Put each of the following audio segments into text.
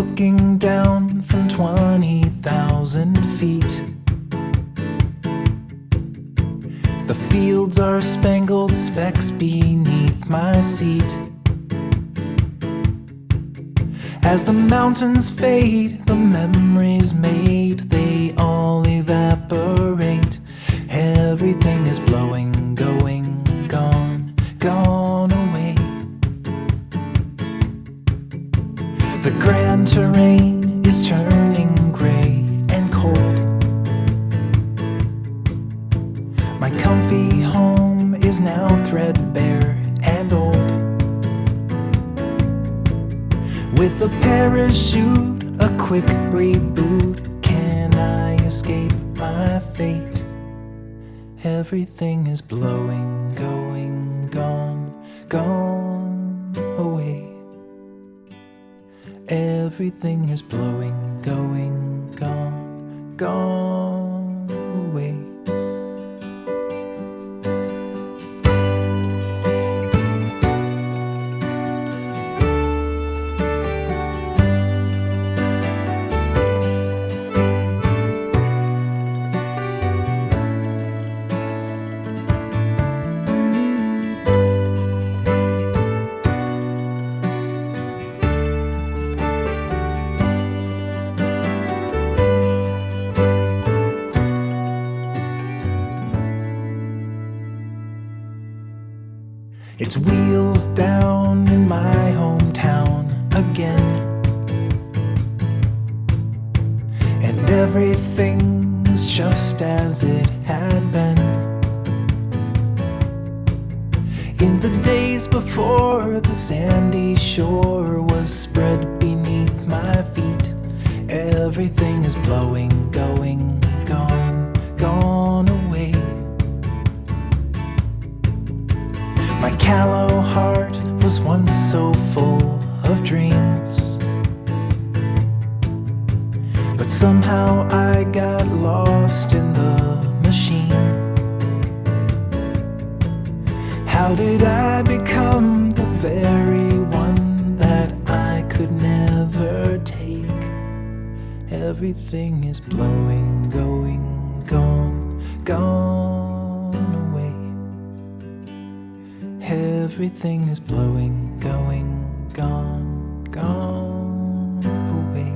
looking down from 20,000 feet. The fields are spangled specks beneath my seat. As the mountains fade, the memories made, they all evaporate. Everything is blowing, going, gone, gone away. The grand terrain is turning gray and cold. My comfy home is now threadbare and old. With a parachute, a quick reboot, can I escape my fate? Everything is blowing, going, gone, gone away. Everything is blowing, going, gone, gone away. It's wheels down in my hometown again, and everything is just as it had been. In the days before the sandy shore was spread beneath my feet, everything is blowing, going, gone, gone away. My callow heart was once so full of dreams, but somehow I got lost in the machine. How did I become the very one that I could never take? Everything is blowing, going, gone, gone away. Everything is blowing, going, gone, gone away.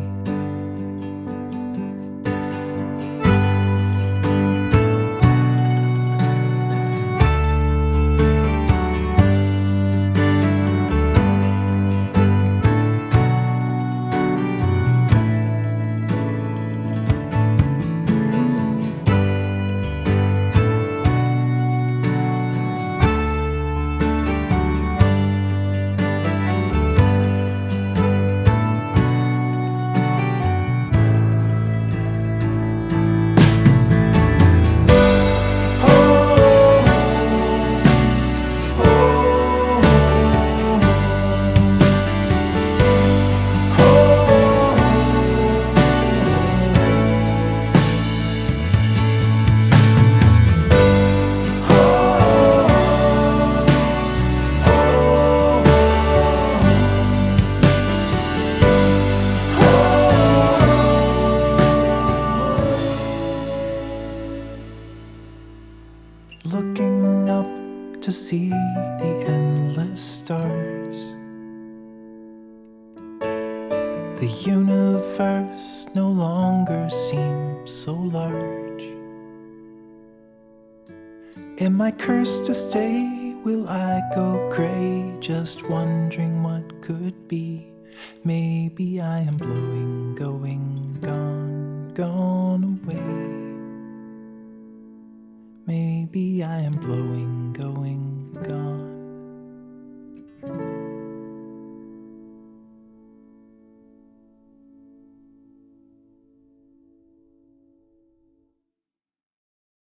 Looking up to see the endless stars. The universe no longer seems so large. Am I cursed to stay? Will I go gray? Just wondering what could be. Maybe I am blowing, going, gone, gone away. Maybe I am blowing, going, gone.